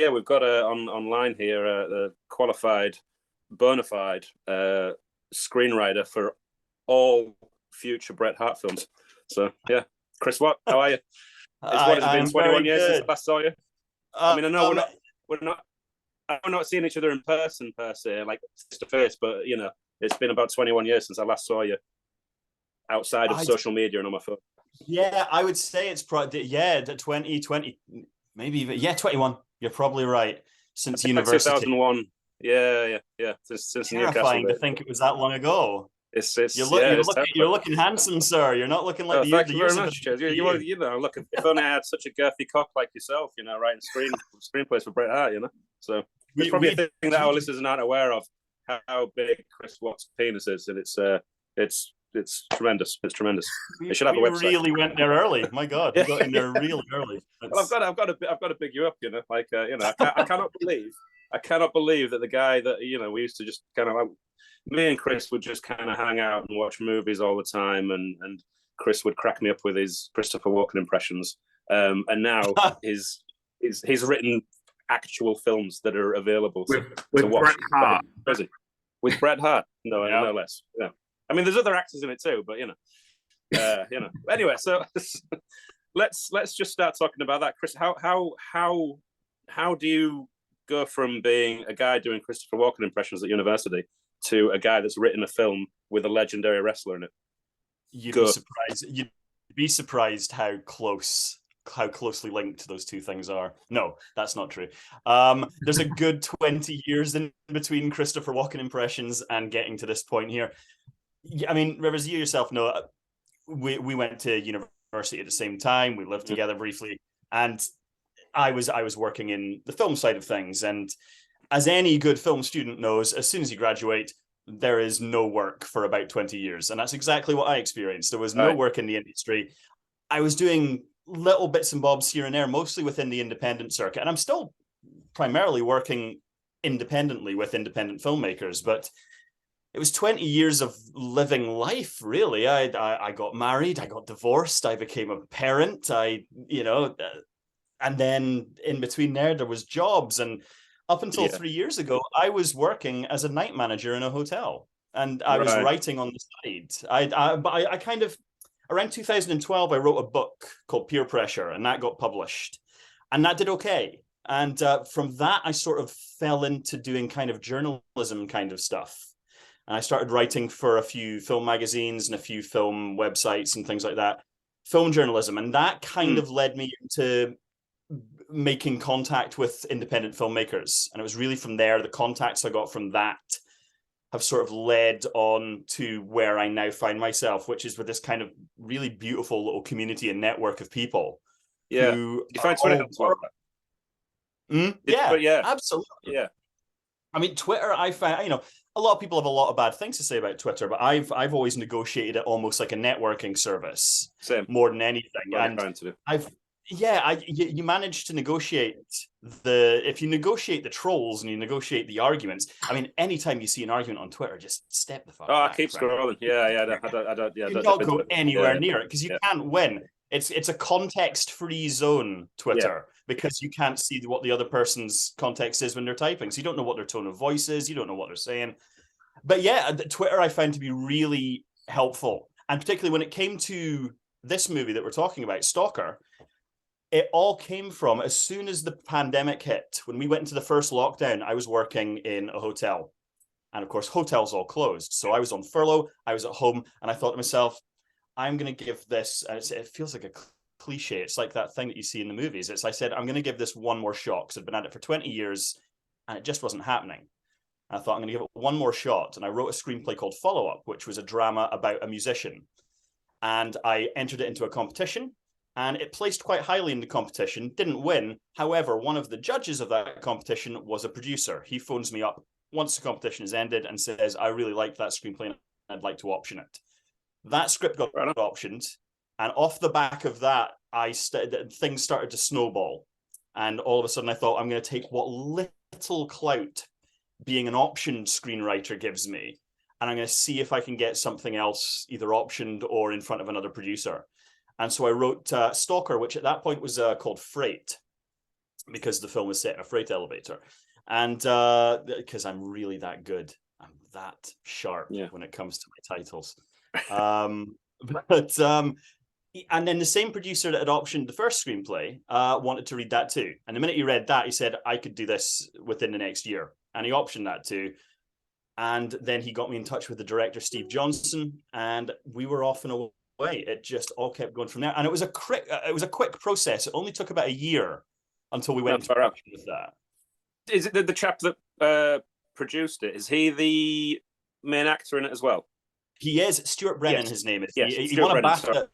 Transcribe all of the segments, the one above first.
yeah, we've got online here a qualified, bona fide screenwriter for all future Bret Hart films. So yeah, Chris Watt, how are you? What has it been? 21 years since I last saw you. I mean, I know we're not seeing each other in person per se, like face to face, but it's been about 21 years since I last saw you outside of social media and on my phone. Yeah, I would say it's probably the 2020, maybe even 21. You're probably right. Since university, 2001. Yeah. Since terrifying to think it was that long ago. You're looking handsome, sir. You're not looking like the thank you very much. Look, if only I had such a girthy cock like yourself, writing screenplays for Bret Hart, so it's probably a thing that our listeners are not aware of, how big Chris Watt's penis is, and it's tremendous. It's tremendous. It should have a website. We really went there early. My God, we got in there really early. Well, I've got to big you up, I cannot believe that the guy that we used to just kind of me and Chris would just kind of hang out and watch movies all the time, and Chris would crack me up with his Christopher Walken impressions. And now he's written actual films that are available to watch. Bret Hart. With Bret Hart, no less. Yeah, I mean, there's other actors in it too, but Anyway, so let's just start talking about that, Chris. How do you go from being a guy doing Christopher Walken impressions at university to a guy that's written a film with a legendary wrestler in it? You'd be surprised how closely linked those two things are. No, that's not true. There's a good 20 years in between Christopher Walken impressions and getting to this point here. I mean, Rivers, you yourself know, we went to university at the same time. We lived together briefly, and I was working in the film side of things. And as any good film student knows, as soon as you graduate, there is no work for about 20 years. And that's exactly what I experienced. There was no work in the industry. I was doing little bits and bobs here and there, mostly within the independent circuit. And I'm still primarily working independently with independent filmmakers, but it was 20 years of living life, really. I got married, I got divorced, I became a parent, and then in between there was jobs. And up until 3 years ago, I was working as a night manager in a hotel, and I was writing on the side. I kind of, around 2012, I wrote a book called Peer Pressure, and that got published, and that did okay. And from that, I sort of fell into doing kind of journalism kind of stuff. And I started writing for a few film magazines and a few film websites and things like that, film journalism. And that kind of led me into making contact with independent filmmakers. And it was really from there, the contacts I got from that have sort of led on to where I now find myself, which is with this kind of really beautiful little community and network of people. Yeah. You find Twitter helps well. Yeah, absolutely. Yeah. I mean, Twitter, I find, a lot of people have a lot of bad things to say about Twitter, but I've always negotiated it almost like a networking service. Same. More than anything. And you manage to negotiate if you negotiate the trolls and you negotiate the arguments. I mean, anytime you see an argument on Twitter, just step the fuck back. I keep scrolling. You don't go anywhere near it because you can't win. It's a context-free zone, Twitter, because you can't see what the other person's context is when they're typing. So you don't know what their tone of voice is. You don't know what they're saying. But Twitter I found to be really helpful. And particularly when it came to this movie that we're talking about, Stalker, it all came from, as soon as the pandemic hit, when we went into the first lockdown, I was working in a hotel. And of course, hotels all closed. So I was on furlough, I was at home, and I thought to myself, I'm going to give this, it feels like a cliche. It's like that thing that you see in the movies. I said, I'm going to give this one more shot because I've been at it for 20 years and it just wasn't happening. And I thought, I'm going to give it one more shot. And I wrote a screenplay called Follow Up, which was a drama about a musician. And I entered it into a competition and it placed quite highly in the competition, didn't win. However, one of the judges of that competition was a producer. He phones me up once the competition has ended and says, I really liked that screenplay and I'd like to option it. That script got optioned, and off the back of that, things started to snowball. And all of a sudden I thought, I'm going to take what little clout being an optioned screenwriter gives me, and I'm going to see if I can get something else either optioned or in front of another producer. And so I wrote Stalker, which at that point was called Freight. because the film is set in a freight elevator. And because I'm really that good. I'm that sharp when it comes to my titles. And then the same producer that had optioned the first screenplay wanted to read that too. And the minute he read that, he said, I could do this within the next year. And he optioned that too. And then he got me in touch with the director, Steve Johnson, and we were off and away. It just all kept going from there. And it was a quick process. It only took about a year until we went into production with that. Is it the chap that produced it? Is he the main actor in it as well? He is. Stuart Brennan, his name is. Yes, he won a BAFTA.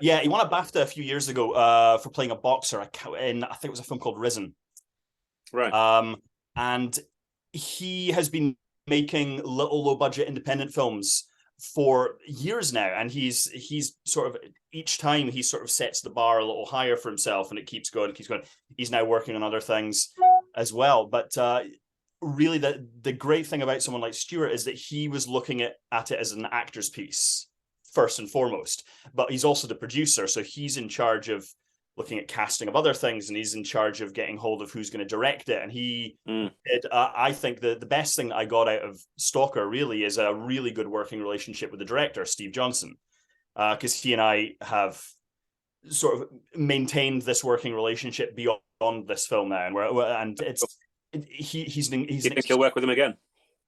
Yeah, he won a BAFTA a few years ago for playing a boxer in, I think it was a film called Risen. Right. And he has been making little low-budget independent films for years now, and he's sort of, each time he sort of sets the bar a little higher for himself, and it keeps going. He's now working on other things as well. But really, the great thing about someone like Stuart is that he was looking at it as an actor's piece first and foremost, but he's also the producer, so he's in charge of looking at casting of other things, and he's in charge of getting hold of who's going to direct it. And he did, I think the best thing that I got out of Stalker really is a really good working relationship with the director, Steve Johnson, because he and I have sort of maintained this working relationship beyond this film now, and he's Do you think you'll work with him again?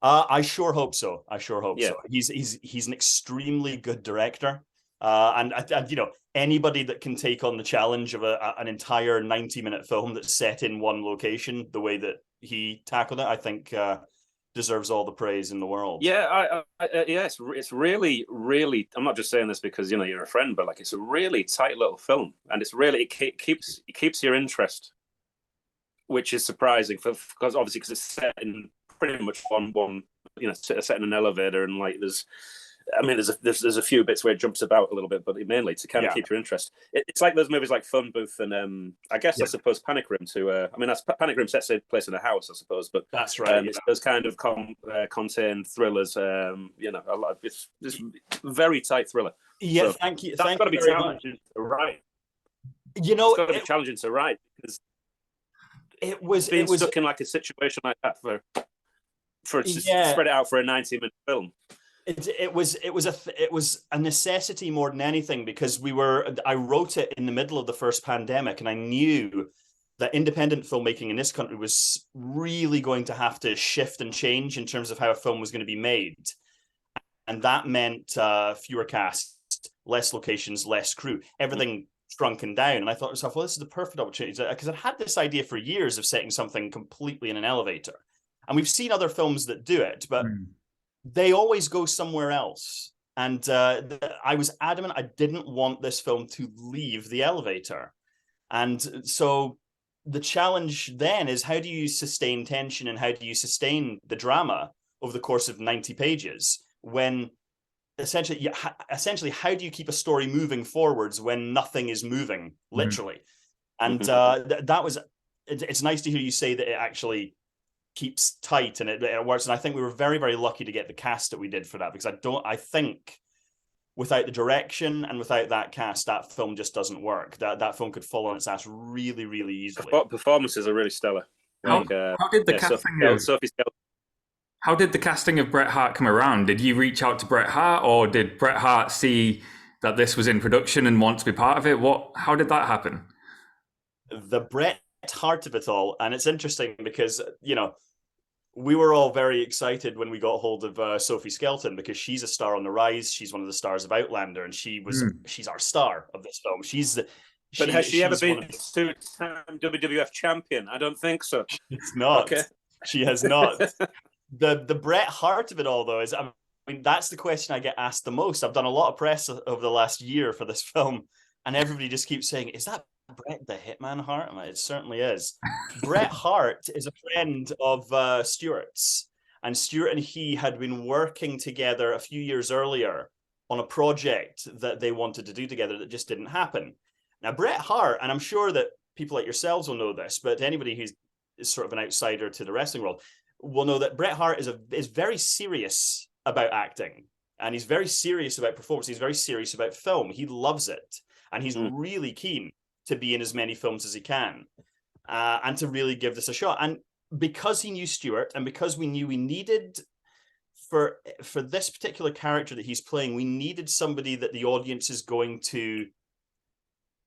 I sure hope so. So. He's an extremely good director. And you know, anybody that can take on the challenge of an entire 90-minute film that's set in one location the way that he tackled it, I think deserves all the praise in the world. Yeah, it's really, really. I'm not just saying this because you're a friend, but like it's a really tight little film, and it keeps your interest, which is surprising because it's set in pretty much one set in an elevator, and like there's a few bits where it jumps about a little bit, but mainly to kind of keep your interest. It's like those movies like Phone Booth and I suppose Panic Room too. That's Panic Room sets place in a house, I suppose, but that's right. It's those kind of contained thrillers. A lot. It's very tight thriller. Yeah, so thank you. That's got to be challenging to write. It's got to be challenging to write because it was stuck in like a situation like that for spread it out for a 90-minute film. It was a necessity more than anything, because I wrote it in the middle of the first pandemic, and I knew that independent filmmaking in this country was really going to have to shift and change in terms of how a film was going to be made. And that meant fewer casts, less locations, less crew, everything shrunken down. And I thought to myself, well, this is the perfect opportunity, because I'd had this idea for years of setting something completely in an elevator. And we've seen other films that do it, but they always go somewhere else. And I was adamant I didn't want this film to leave the elevator. And so the challenge then is, how do you sustain tension and how do you sustain the drama over the course of 90 pages when essentially how do you keep a story moving forwards when nothing is moving, literally? And it's nice to hear you say that it actually keeps tight and it works. And I think we were very, very lucky to get the cast that we did for that, because I think without the direction and without that cast, that film just doesn't work. That film could fall on its ass really, really easily. Performances are really stellar. How did the casting of Bret Hart come around? Did you reach out to Bret Hart, or did Bret Hart see that this was in production and want to be part of it? How did that happen? The Bret Hart of it all, and it's interesting because we were all very excited when we got hold of Sophie Skelton, because she's a star on the rise. She's one of the stars of Outlander, and she's our star of this film. But has she ever been a two-time WWF champion? I don't think so. It's not. Okay. She has not. The Bret Hart of it all, though, is, I mean, that's the question I get asked the most. I've done a lot of press over the last year for this film, and everybody just keeps saying, is that Bret the Hitman Hart? I'm like, it certainly is. Bret Hart is a friend of Stuart's, and Stuart and he had been working together a few years earlier on a project that they wanted to do together that just didn't happen. Now, Bret Hart, and I'm sure that people like yourselves will know this, but anybody who is sort of an outsider to the wrestling world will know that Bret Hart is very serious about acting, and he's very serious about performance. He's very serious about film. He loves it, and he's really keen to be in as many films as he can. and to really give this a shot. And because he knew Stewart, and because we knew we needed, for this particular character that he's playing, we needed somebody that the audience is going to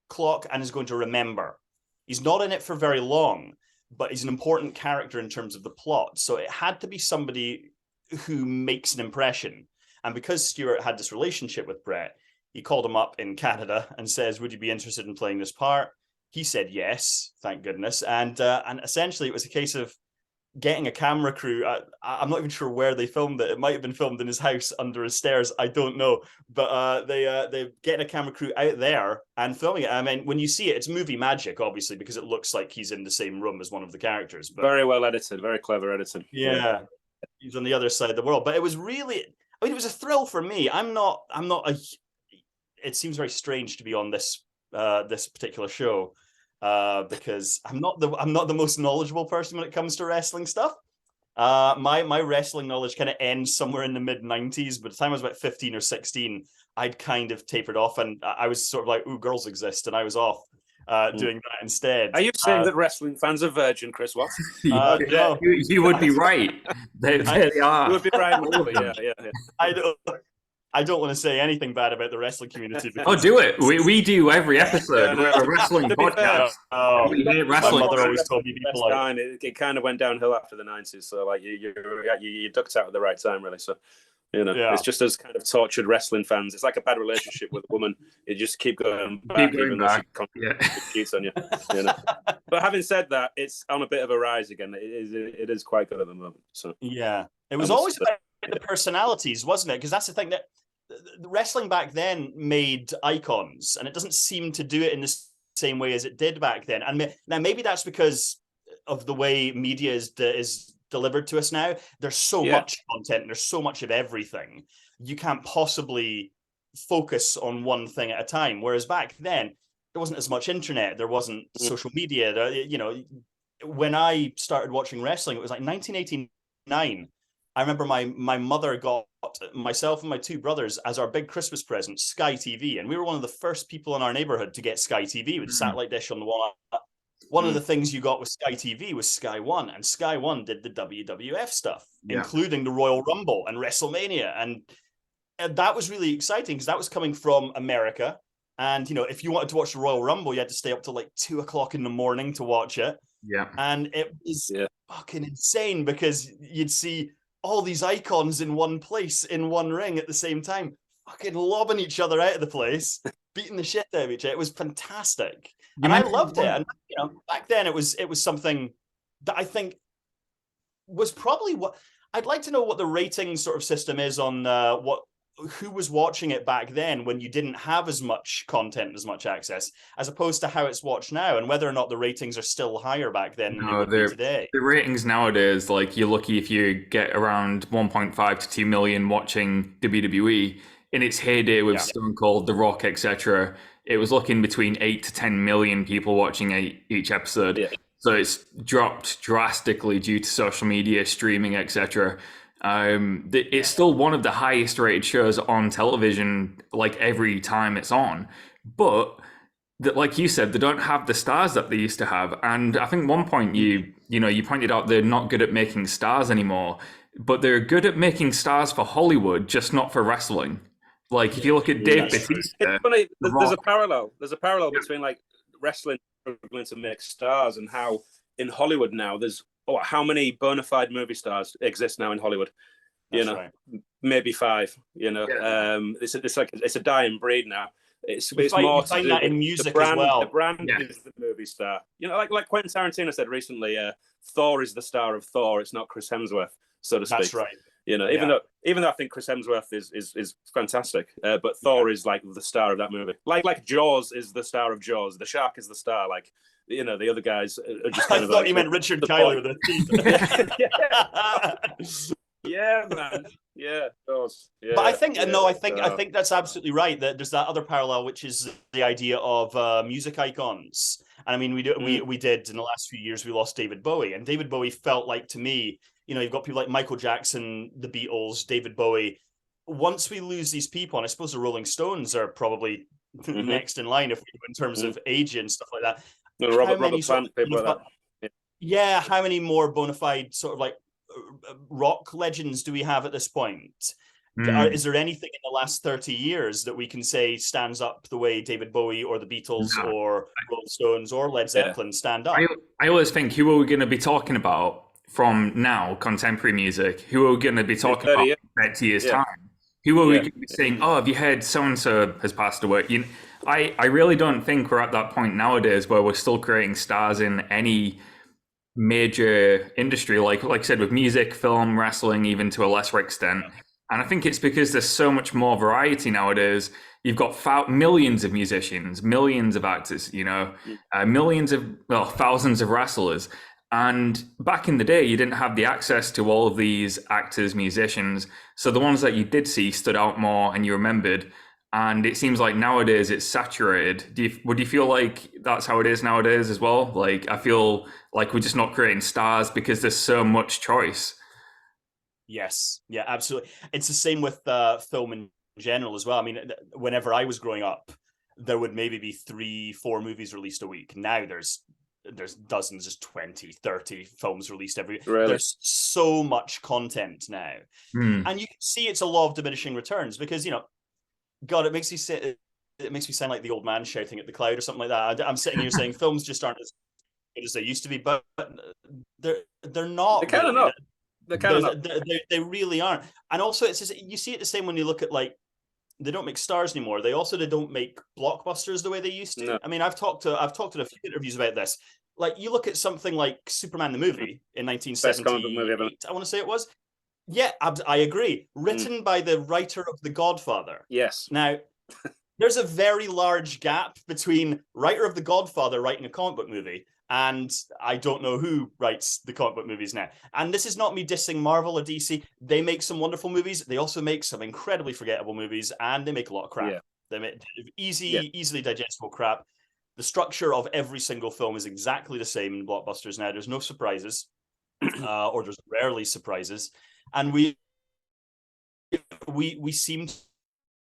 clock and is going to remember. He's not in it for very long, but he's an important character in terms of the plot. So it had to be somebody who makes an impression. And because Stewart had this relationship with Bret, he called him up in Canada and says, would you be interested in playing this part? He said yes, thank goodness. And essentially it was a case of getting a camera crew. I'm not even sure where they filmed it. It might have been filmed in his house under his stairs. I don't know. But they getting a camera crew out there and filming it. I mean, when you see it, it's movie magic, obviously, because it looks like he's in the same room as one of the characters. But, very well edited, very clever editing. Yeah, he's on the other side of the world. But it was really, I mean, it was a thrill for me. It seems very strange to be on this particular show. Because I'm not the most knowledgeable person when it comes to wrestling stuff. My wrestling knowledge kind of ends somewhere in the mid-90s. By the time I was about 15 or 16, I'd kind of tapered off, and I was sort of like, "Ooh, girls exist," and I was off doing that instead. Are you saying that wrestling fans are virgin, Chris? What? No. You would be right. They are. You would be right. Yeah. I don't want to say anything bad about the wrestling community. Oh, do it. We do every episode. We're a wrestling podcast. My mother always told me people like... It kind of went downhill after the 90s. So like you ducked out at the right time, really. So, it's just as kind of tortured wrestling fans. It's like a bad relationship with a woman. You just keep going back, even though she cheats on you. But having said that, it's on a bit of a rise again. It is quite good at the moment. So yeah, it was always about the personalities, wasn't it? Because that's the thing, that the wrestling back then made icons, and it doesn't seem to do it in the same way as it did back then. And now maybe that's because of the way media is delivered to us now. There's so much content, and there's so much of everything. You can't possibly focus on one thing at a time. Whereas back then, there wasn't as much internet. There wasn't social media. When I started watching wrestling, it was like 1989. I remember my mother got myself and my two brothers as our big Christmas present Sky TV, and we were one of the first people in our neighborhood to get Sky TV with a satellite dish on the wall. One of the things you got with Sky TV was Sky One, and Sky One did the WWF stuff, including the Royal Rumble and WrestleMania, and that was really exciting because that was coming from America. And if you wanted to watch the Royal Rumble, you had to stay up till like 2 o'clock in the morning to watch it. Yeah, and it was fucking insane because you'd see all these icons in one place, in one ring at the same time, fucking lobbing each other out of the place, beating the shit out of each other. It was fantastic. And I loved it. And back then it was something that I think was probably what I'd like to know what the rating sort of system is on who was watching it back then when you didn't have as much content, as much access, as opposed to how it's watched now, and whether or not the ratings are still higher back then than they would be today. The ratings nowadays, like, you're lucky if you get around 1.5 to 2 million watching WWE. In its heyday with Stone Cold, The Rock, etc., it was looking between 8 to 10 million people watching each episode. Yeah. So it's dropped drastically due to social media, streaming, etc. It's still one of the highest rated shows on television, like, every time it's on. But like you said, they don't have the stars that they used to have. And I think one point you pointed out they're not good at making stars anymore, but they're good at making stars for Hollywood, just not for wrestling. Like, if you look at Dave Bautista, it's funny. There's a parallel. There's a parallel between like wrestling struggling to make stars and how in Hollywood now there's how many bona fide movie stars exist now in Hollywood? Right. Maybe 5. It's a dying breed now. It's more you find that in music brand, as well. The brand is the movie star. Like Quentin Tarantino said recently, Thor is the star of Thor. It's not Chris Hemsworth, so to speak. That's right. Even though I think Chris Hemsworth is fantastic, but Thor is like the star of that movie. Like Jaws is the star of Jaws. The shark is the star. Like, the other guys are just kind I of thought like you meant Richard Tyler with the teeth. Yeah, man. Yeah, those. Yeah, but I think I think that's absolutely right. That there's that other parallel, which is the idea of music icons. And I mean, we did in the last few years, we lost David Bowie, and David Bowie felt like, to me, you've got people like Michael Jackson, the Beatles, David Bowie. Once we lose these people, and I suppose the Rolling Stones are probably next in line in terms of age and stuff like that. Robert Plant, people like that. Yeah, how many more bona fide sort of like rock legends do we have at this point? Is there anything in the last 30 years that we can say stands up the way David Bowie or the Beatles or Rolling Stones or Led Zeppelin stand up? I always think, who are we going to be talking about from now, contemporary music? Who are we going to be talking about in 30 years' time? Who are we going to be saying, oh, have you heard so-and-so has passed away? I really don't think we're at that point nowadays where we're still creating stars in any major industry, like I said, with music, film, wrestling, even to a lesser extent. And I think it's because there's so much more variety nowadays. You've got millions of musicians, millions of actors, thousands of wrestlers. And back in the day, you didn't have the access to all of these actors, musicians. So the ones that you did see stood out more and you remembered. And it seems like nowadays it's saturated. Would you feel like that's how it is nowadays as well? Like, I feel like we're just not creating stars because there's so much choice. Yes, yeah, absolutely. It's the same with film in general as well. I mean, whenever I was growing up, there would maybe be 3-4 movies released a week. Now there's dozens, just 20, 30 films released every week. Really? There's so much content now. And you can see it's a law of diminishing returns because, God, it makes me sound like the old man shouting at the cloud or something like that. I'm sitting here saying films just aren't as good as they used to be, but they're not. They kind of not. They really aren't. And also, it's just, you see it the same when you look at, like, they don't make stars anymore. They don't make blockbusters the way they used to. No. I mean, I've talked in a few interviews about this. Like, you look at something like Superman the movie in 1978. I want to say it was. Yeah, I agree. Written by the writer of The Godfather. Yes. Now, there's a very large gap between writer of The Godfather writing a comic book movie and I don't know who writes the comic book movies now. And this is not me dissing Marvel or DC. They make some wonderful movies. They also make some incredibly forgettable movies, and they make a lot of crap. Yeah. They make easily digestible crap. The structure of every single film is exactly the same in blockbusters now. There's no surprises, or there's rarely surprises. And we seem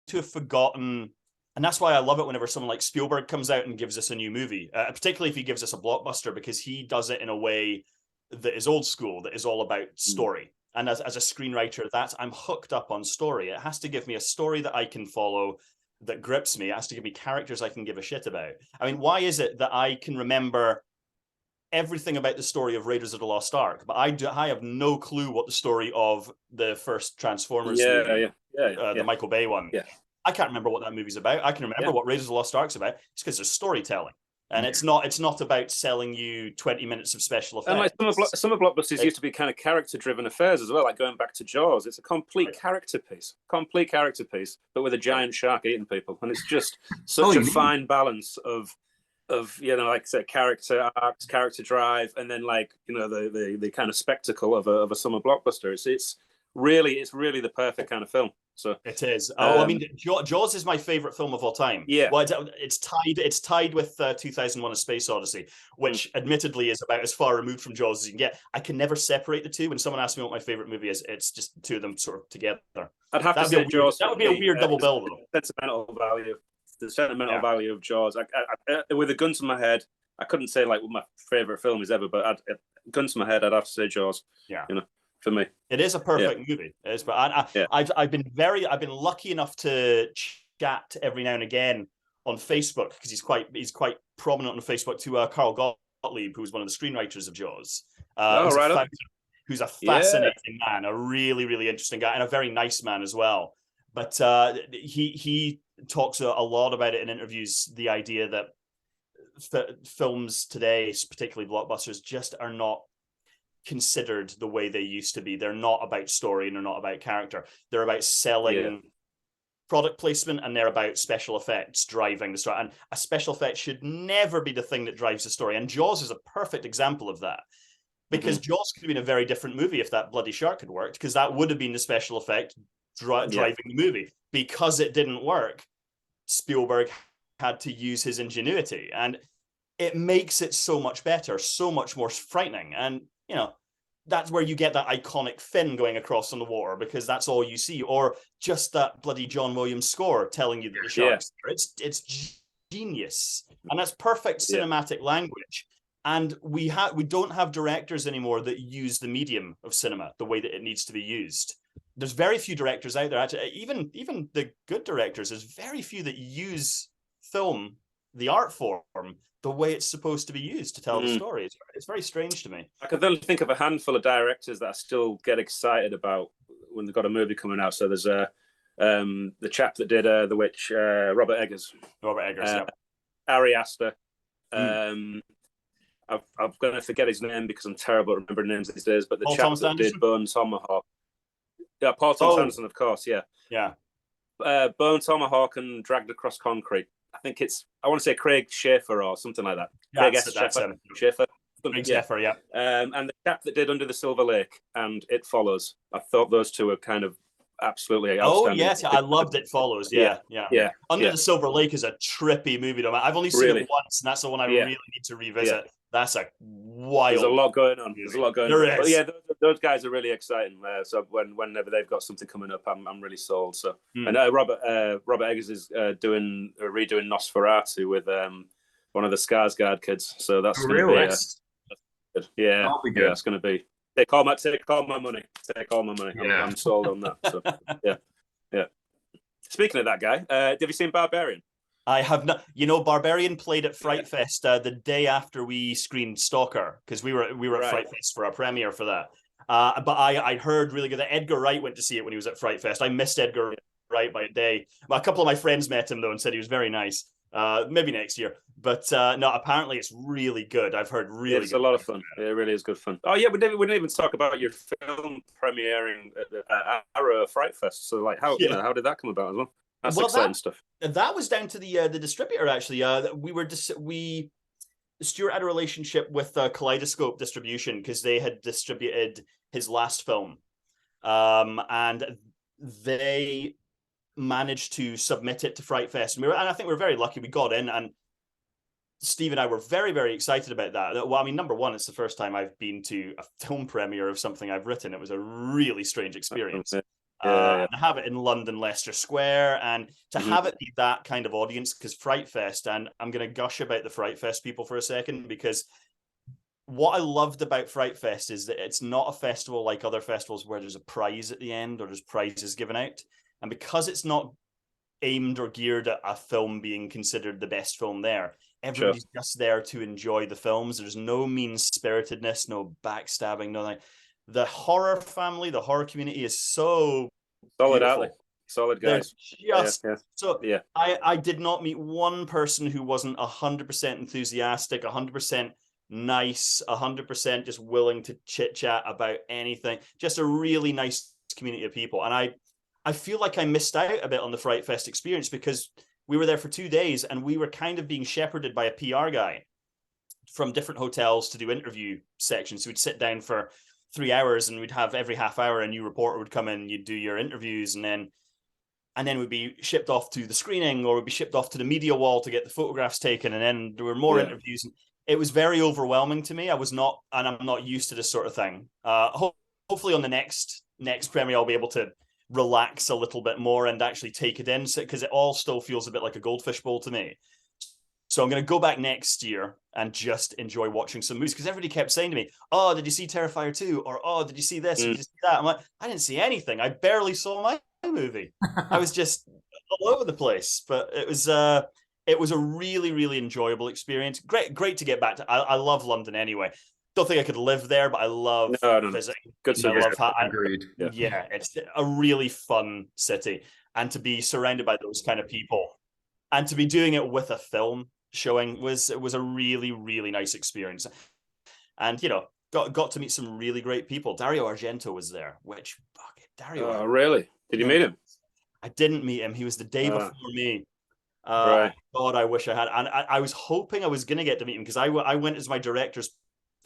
to have forgotten, and that's why I love it whenever someone like Spielberg comes out and gives us a new movie, particularly if he gives us a blockbuster, because he does it in a way that is old school, that is all about story. And as a screenwriter, I'm hooked up on story. It has to give me a story that I can follow, that grips me. It has to give me characters I can give a shit about. I mean, why is it that I can remember everything about the story of Raiders of the Lost Ark, but I have no clue what the story of the first Transformers movie, the Michael Bay one. Yeah. I can't remember what that movie's about. I can remember what Raiders of the Lost Ark's about. It's because there's storytelling. And it's not about selling you 20 minutes of special effects. And like some of blockbusters used to be kind of character-driven affairs as well, like going back to Jaws. It's a complete character piece, but with a giant shark eating people. And it's just such a fine balance of like I said, character arcs, character drive, and then the kind of spectacle of a summer blockbuster. It's really the perfect kind of film. So it is. I mean, Jaws is my favorite film of all time. Yeah. Well, it's tied with 2001: A Space Odyssey, which admittedly is about as far removed from Jaws as you can get. I can never separate the two. When someone asks me what my favorite movie is, it's just the two of them sort of together. I'd have to say Jaws. That would be a weird double bill, though. The sentimental value of Jaws. I, with a gun to my head, I couldn't say like what my favorite film is ever, but gun to my head, I'd have to say Jaws. Yeah. For me, it is a perfect movie. It is, but I've been lucky enough to chat every now and again on Facebook, because he's quite prominent on Facebook, to Carl Gottlieb, who's one of the screenwriters of Jaws. Who's a fascinating man, a really, really interesting guy, and a very nice man as well. But he talks a lot about it in interviews, the idea that films today, particularly blockbusters, just are not considered the way they used to be. They're not about story and they're not about character. They're about selling product placement, and they're about special effects driving the story. And a special effect should never be the thing that drives the story. And Jaws is a perfect example of that. Because Jaws could have been a very different movie if that bloody shark had worked, because that would have been the special effect driving the movie. Because it didn't work, Spielberg had to use his ingenuity, and it makes it so much better, so much more frightening. And that's where you get that iconic fin going across on the water, because that's all you see, or just that bloody John Williams score telling you that the shark's there. It's genius, and that's perfect cinematic language. And we don't have directors anymore that use the medium of cinema the way that it needs to be used. There's very few directors out there. Actually, even the good directors, there's very few that use film, the art form, the way it's supposed to be used to tell the story. It's very strange to me. I can only think of a handful of directors that I still get excited about when they've got a movie coming out. So there's the chap that did The Witch, Robert Eggers. Yeah. Ari Aster. I'm going to forget his name because I'm terrible at remembering names these days, but the chap that did Bone Tomahawk. Yeah, Paul Thomas Anderson, of course, yeah. Yeah. Bone Tomahawk and Dragged Across Concrete. I think I want to say Craig Schaefer or something like that. Schaefer. Craig Schaefer, yeah. And the chap that did Under the Silver Lake and It Follows. I thought those two were kind of absolutely outstanding. Oh, yes, I loved It Follows. Yeah. Under the Silver Lake is a trippy movie, though. I've only seen it once, and that's the one I really need to revisit. Yeah. That's a wild. There's a lot going on. There's a lot going on. But yeah, those guys are really exciting. So whenever they've got something coming up, I'm really sold. So and Robert Eggers is redoing Nosferatu with one of the Skarsgård kids. So that's really good. Yeah, that'll be good. Yeah, it's going to be. Take all my money. Take all my money. Yeah. I'm sold on that. So yeah. Speaking of that guy, have you seen Barbarian? I have not. Barbarian played at Fright Fest the day after we screened Stalker, because we were at Fright Fest for our premiere for that. But I heard really good that Edgar Wright went to see it when he was at Fright Fest. I missed Edgar Wright by a day. A couple of my friends met him though and said he was very nice. Maybe next year. But no, apparently it's really good. I've heard really. It's a lot of fun. It really is good fun. Oh yeah, we didn't even talk about your film premiering at Arrow Fright Fest. So like, how did that come about as well? That's exciting stuff. That was down to the distributor actually. Stuart had a relationship with Kaleidoscope Distribution because they had distributed his last film, and they managed to submit it to Fright Fest, and I think we were very lucky. We got in, and Steve and I were very, very excited about that. Well, I mean, number one, it's the first time I've been to a film premiere of something I've written. It was a really strange experience. And to have it in London, Leicester Square, and to have it be that kind of audience, because Fright Fest, and I'm going to gush about the Fright Fest people for a second, because what I loved about Fright Fest is that it's not a festival like other festivals where there's a prize at the end or there's prizes given out. And because it's not aimed or geared at a film being considered the best film there, everybody's just there to enjoy the films. There's no mean-spiritedness, no backstabbing, nothing. The horror family, the horror community is so solid, solid guys. I did not meet one person who wasn't 100% enthusiastic, 100% nice, 100% just willing to chit chat about anything. Just a really nice community of people. And I feel like I missed out a bit on the Fright Fest experience because we were there for 2 days and we were kind of being shepherded by a PR guy from different hotels to do interview sections. So we'd sit down for 3 hours and we'd have every half hour a new reporter would come in, you'd do your interviews, and then we'd be shipped off to the screening or we'd be shipped off to the media wall to get the photographs taken, and then there were more interviews. It was very overwhelming to me. I'm not used to this sort of thing. Hopefully on the next premiere I'll be able to relax a little bit more and actually take it in, because it all still feels a bit like a goldfish bowl to me. So I'm going to go back next year and just enjoy watching some movies, because everybody kept saying to me, oh, did you see Terrifier 2? Or, oh, did you see this? Did you see that? I'm like, I didn't see anything. I barely saw my movie. I was just all over the place. But it was a really, really enjoyable experience. Great to get back to. I love London anyway. Don't think I could live there, but I love visiting. Good to agreed. Yeah, it's a really fun city. And to be surrounded by those kind of people and to be doing it with a film showing was a really, really nice experience. And got to meet some really great people. Dario Argento was there, which Dario. Oh, really? Did you meet him? I didn't meet him. He was the day before me. God, I wish I had. And I was hoping I was going to get to meet him, because I went as my director's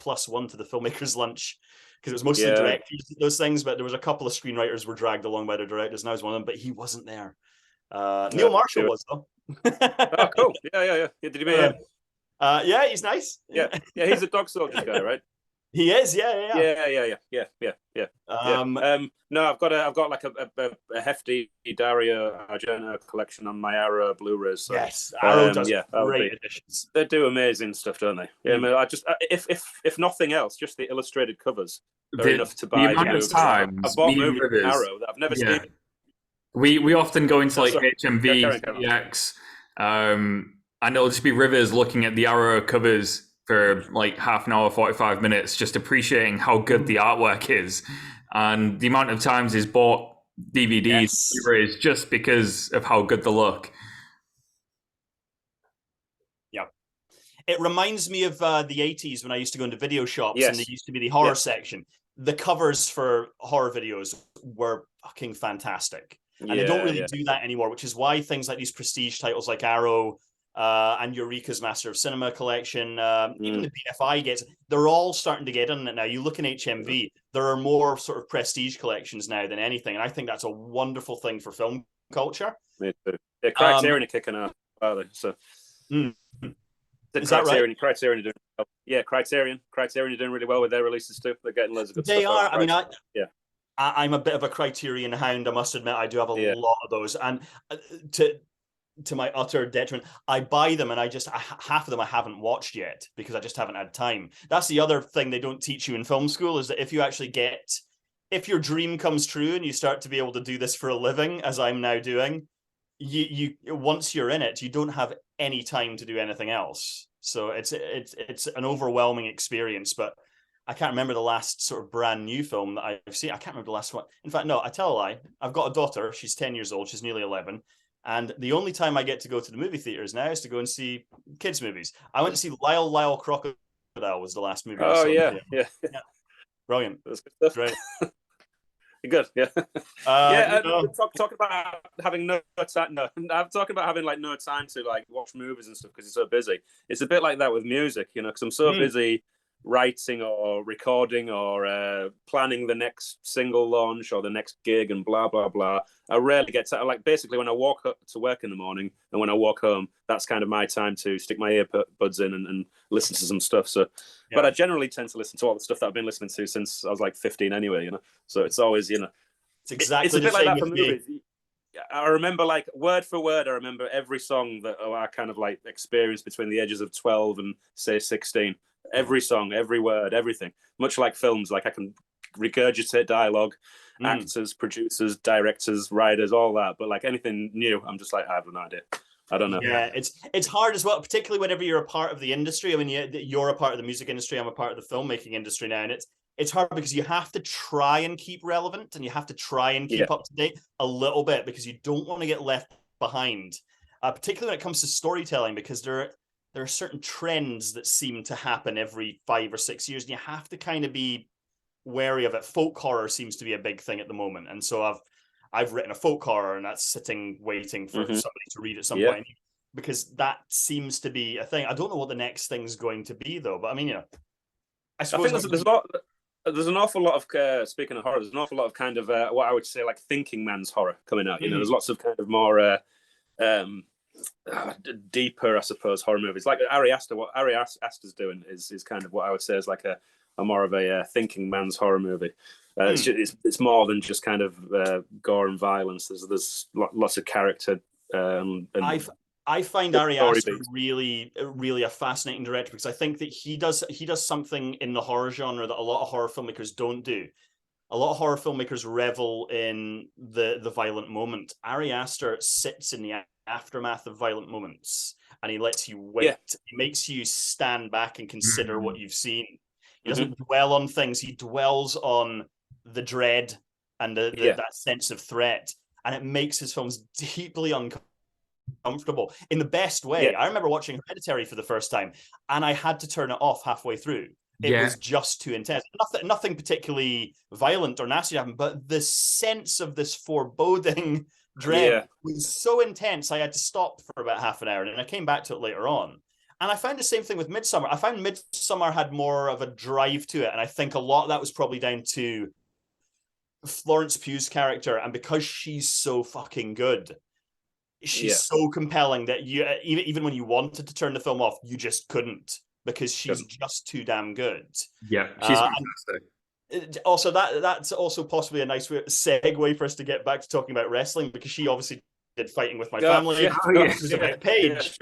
+1 to the filmmakers lunch, because it was mostly directors, those things, but there was a couple of screenwriters were dragged along by the directors, and I was one of them, but he wasn't there. Neil Marshall was, though. Oh, cool. Yeah. Did you meet him? Yeah, he's nice. Yeah, he's a dog soldier guy, right? He is, yeah. No, I've got like a hefty Dario Argento collection on my Arrow Blu-rays. So, yes, Arrow does great editions. They do amazing stuff, don't they? Yeah, I mean, I just if nothing else, just the illustrated covers are enough to buy the amount of times I've bought movies Arrow that I've never seen. We often go into like HMV, CX, and it'll just be Rivers looking at the Arrow covers for like half an hour, 45 minutes, just appreciating how good the artwork is. And the amount of times he's bought DVDs, Blu-rays, just because of how good they look. Yeah. It reminds me of the 80s when I used to go into video shops and there used to be the horror section. The covers for horror videos were fucking fantastic. And they don't really do that anymore, which is why things like these prestige titles like Arrow and Eureka's Master of Cinema collection, even the BFI gets, they're all starting to get on it now. You look in HMV, there are more sort of prestige collections now than anything. And I think that's a wonderful thing for film culture. Me too. Yeah, Criterion are kicking out, are they? So, is that right? Criterion are doing well. Yeah, Criterion are doing really well with their releases too. They're getting loads of good stuff. They are. I mean, I'm a bit of a Criterion hound. I must admit, I do have a lot of those. And to my utter detriment, I buy them and half of them I haven't watched yet because I just haven't had time. That's the other thing they don't teach you in film school, is that if your dream comes true and you start to be able to do this for a living, as I'm now doing, you once you're in it, you don't have any time to do anything else. So it's an overwhelming experience. But I can't remember the last sort of brand new film that I've seen. I can't remember the last one. In fact, no, I tell a lie. I've got a daughter. She's 10 years old. She's nearly 11. And the only time I get to go to the movie theaters now is to go and see kids' movies. I went to see Lyle Crocodile was the last movie I saw. Yeah. Brilliant. That's good stuff. Great. Good, yeah. Talking about having no time. No, I'm talking about having like no time to like watch movies and stuff because you're so busy. It's a bit like that with music, because I'm so busy writing or recording or planning the next single launch or the next gig and blah blah blah. I rarely get to, like, basically when I walk up to work in the morning and when I walk home, that's kind of my time to stick my earbuds in and listen to some stuff. So but I generally tend to listen to all the stuff that I've been listening to since I was like 15 anyway, so it's always, it's exactly it's a bit like that for movies. I remember, like, word for word, I remember every song that I kind of like experienced between the ages of 12 and say 16. Every song, every word, everything. Much like films, like I can regurgitate dialogue, actors, producers, directors, writers, all that. But like anything new, I'm just like, I have no idea. I don't know. Yeah, it's hard as well, particularly whenever you're a part of the industry. I mean, you're a part of the music industry. I'm a part of the filmmaking industry now, and it's hard because you have to try and keep relevant and you have to try and keep up to date a little bit because you don't want to get left behind, particularly when it comes to storytelling, because there are certain trends that seem to happen every 5 or 6 years, and you have to kind of be wary of it. Folk horror seems to be a big thing at the moment, and so I've written a folk horror, and that's sitting waiting for somebody to read at some point, because that seems to be a thing. I don't know what the next thing's going to be though, but I mean, I suppose there's an awful lot of speaking of horror, there's an awful lot of kind of what I would say like thinking man's horror coming out. There's lots of kind of more deeper, I suppose, horror movies. Like Ari Aster, what Ari Aster's doing is kind of what I would say is like a more of a thinking man's horror movie. It's more than just kind of gore and violence. There's lots of character. And I find Ari Aster really a fascinating director, because I think that he does something in the horror genre that a lot of horror filmmakers don't do. A lot of horror filmmakers revel in the violent moment. Ari Aster sits in the aftermath of violent moments, and he lets you wait. Yeah. He makes you stand back and consider what you've seen. He doesn't dwell on things. He dwells on the dread and that sense of threat, and it makes his films deeply uncomfortable in the best way. I remember watching Hereditary for the first time, and I had to turn it off halfway through. It was just too intense. Nothing particularly violent or nasty happened, but the sense of this foreboding dread was so intense, I had to stop for about half an hour, and I came back to it later on. And I found the same thing with Midsommar. I found Midsommar had more of a drive to it, and I think a lot of that was probably down to Florence Pugh's character, and because she's so fucking good, she's so compelling that you even when you wanted to turn the film off, you just couldn't, because she's just too damn good. Yeah, she's fantastic. Also, that's also possibly a nice segue for us to get back to talking about wrestling, because she obviously did Fighting with My Family. Yeah. Oh, yeah. She was about Paige.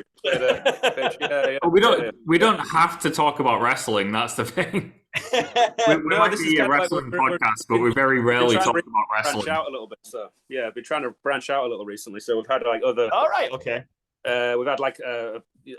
We don't have to talk about wrestling. That's the thing. We might be a wrestling podcast, but we very rarely talk about wrestling. Branch out a little bit, so yeah, I've been trying to branch out a little recently. So we've had like other. All right, okay. We've had like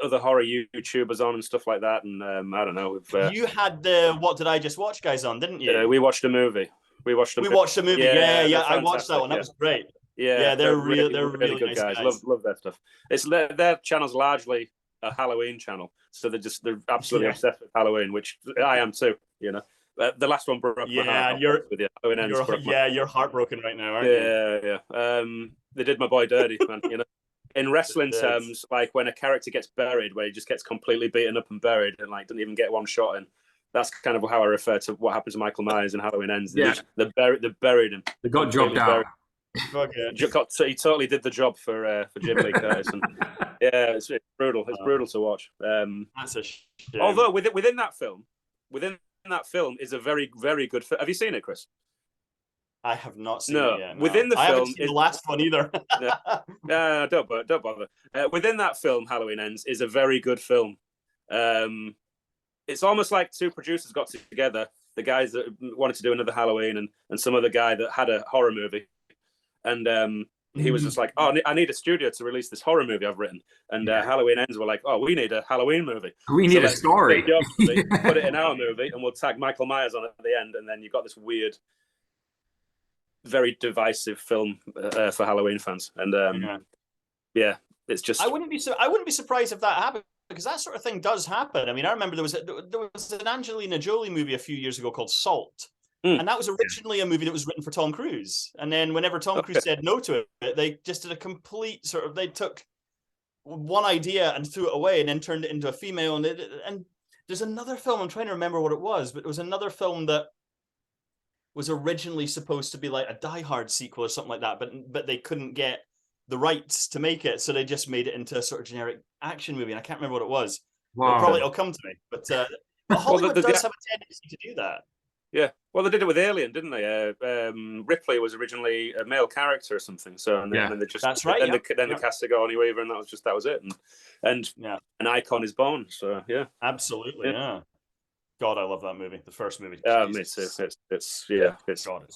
other horror YouTubers on and stuff like that, and I don't know. You had the What Did I Just Watch guys on, didn't you? We watched a movie. We watched a movie. Yeah. I watched that one. That was great. Yeah, they're really good nice guys. Love their stuff. It's their channel's largely a Halloween channel, so they're absolutely obsessed with Halloween, which I am too. You know, the last one broke my heart. You're heartbroken right now, aren't you? Yeah. They did my boy dirty, man. You know, in wrestling terms, like when a character gets buried, where he just gets completely beaten up and buried, and like doesn't even get one shot in. That's kind of how I refer to what happens to Michael Myers in Halloween Ends. They buried him. They got jobbed out. Okay. So he totally did the job for Jim Lee Curtis, and yeah, it's brutal. It's brutal to watch. That's a shame. Although within that film is a very, very good film. Have you seen it, Chris? I have not seen it yet. No. Within the film, I haven't seen the last one either. No, don't bother. Within that film, Halloween Ends is a very good film. It's almost like two producers got together, the guys that wanted to do another Halloween and some other guy that had a horror movie. And he was just like, oh, I need a studio to release this horror movie I've written. And Halloween Ends were like, oh, we need a Halloween movie. We need a story. Put it in our movie, and we'll tag Michael Myers on it at the end. And then you've got this weird, very divisive film for Halloween fans. And it's just... I wouldn't be surprised if that happened, because that sort of thing does happen. I mean, I remember there was an Angelina Jolie movie a few years ago called Salt. And that was originally a movie that was written for Tom Cruise. And then whenever Tom Cruise said no to it, they just did a complete sort of, they took one idea and threw it away and then turned it into a female. And there's another film, I'm trying to remember what it was, but it was another film that was originally supposed to be like a Die Hard sequel or something like that, but they couldn't get the rights to make it. So they just made it into a sort of generic action movie. And I can't remember what it was. Wow. It'll come to me. But Hollywood does have a tendency to do that. Yeah, well, they did it with Alien, didn't they? Ripley was originally a male character or something. So and then they just that's right. Then they cast Sigourney Weaver, and that was it. And an icon is born. So yeah, absolutely. Yeah. God, I love that movie. The first movie. Me too. It's God.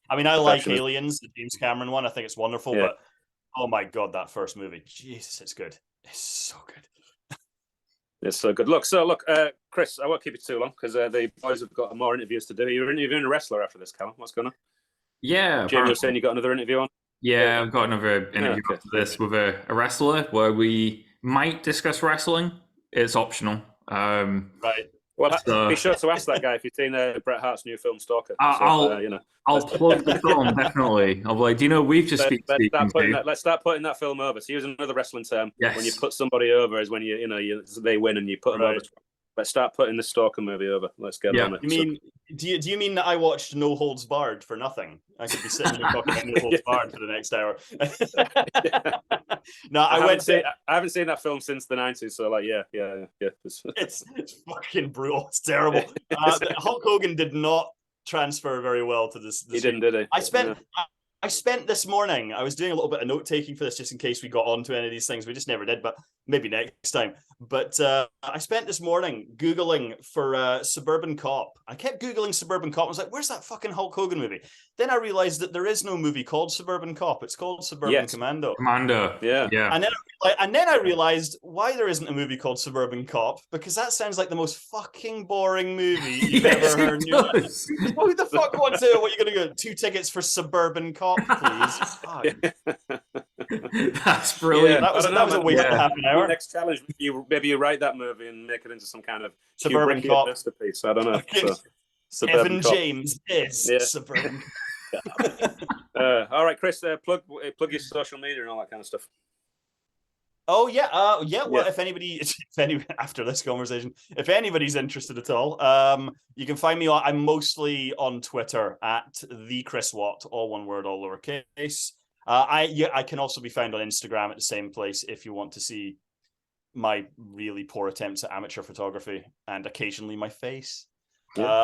I mean, I like Aliens, the James Cameron one. I think it's wonderful. But oh my God, that first movie, Jesus, it's good. It's so good. It's so good. Look, Chris, I won't keep it too long because the boys have got more interviews to do. You're interviewing a wrestler after this, Callum. What's going on? Yeah. Jamie was saying you got another interview on? Yeah, I've got another interview after this with a wrestler where we might discuss wrestling. It's optional. Right. Well, be sure to ask that guy if you've seen Bret Hart's new film Stalker. I'll plug the film, definitely. I'll be like, do you know, we've just let's start putting that film over. So use another wrestling term. Yes. When you put somebody over is when they win and you put them over. Let's start putting the Stalker movie over. Let's get on it. Do you mean that I watched No Holds Barred for nothing? I could be sitting here talking about No Holds Barred for the next hour. No, I haven't seen that film since the 90s. So it's fucking brutal. It's terrible. Hulk Hogan did not transfer very well to this. He didn't, did he? I spent this morning, I was doing a little bit of note taking for this just in case we got onto any of these things. We just never did, but maybe next time. But I spent this morning Googling for Suburban Cop. I kept Googling Suburban Cop. I was like, where's that fucking Hulk Hogan movie? Then I realized that there is no movie called Suburban Cop. It's called Suburban Commando. Yeah. And then I realized why there isn't a movie called Suburban Cop, because that sounds like the most fucking boring movie you've ever heard in your life. Who the fuck wants to? What, you're going to go 2 tickets for Suburban Cop, please? That's brilliant. That was a waste of half an hour. Next challenge, maybe you write that movie and make it into some kind of Suburban Cop masterpiece. I don't know. Evan James is Suburban. All right, Chris, plug your social media and all that kind of stuff. Oh yeah, Well, if anybody after this conversation, if anybody's interested at all, you can find me I'm mostly on Twitter at the Chris Watt, all one word, all lowercase. I can also be found on Instagram at the same place if you want to see my really poor attempts at amateur photography and occasionally my face.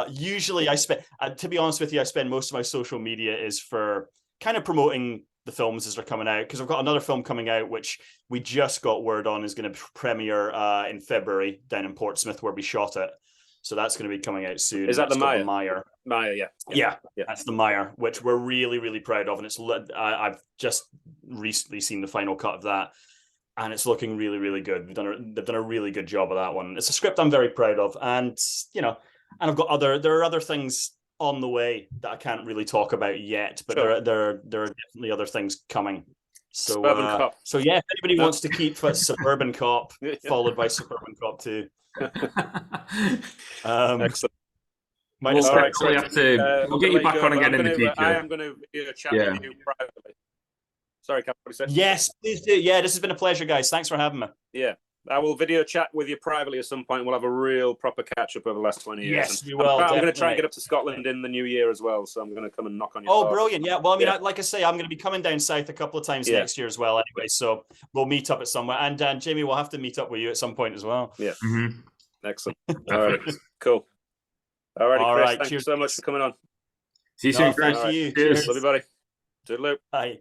Usually I spend, to be honest with you, I spend most of my social media is for kind of promoting the films as they're coming out, because I've got another film coming out which we just got word on is going to premiere in February down in Portsmouth where we shot it. So that's going to be coming out soon. Is that the Maya? Maya, yeah. That's the Maya, which we're really, really proud of. And it's I've just recently seen the final cut of that, and it's looking really, really good. They've done a really good job of that one. It's a script I'm very proud of, and and I've got there are other things on the way that I can't really talk about yet, but sure. there are definitely other things coming. So Suburban Cop. So yeah, if anybody wants to keep Suburban Cop followed by Suburban Cop 2. Excellent. We'll get you back on again in the future. I am going to chat with you privately. Sorry, Cap, what did you say? Yes, please do. Yeah, this has been a pleasure, guys. Thanks for having me. Yeah, I will video chat with you privately at some point. We'll have a real proper catch up over the last 20 years. Yes, we will. I'm going to try and get up to Scotland in the new year as well, so I'm going to come and knock on your door. Brilliant. Yeah, well, I mean, like I say, I'm going to be coming down south a couple of times next year as well anyway, so we'll meet up at somewhere. And Jamie, we'll have to meet up with you at some point as well. Yeah. Mm-hmm. Excellent. All right. Cool. All right, Chris. Thank you so much for coming on. See you soon, Chris. Thank you. Cheers. Love you, buddy. Toodaloo. Bye.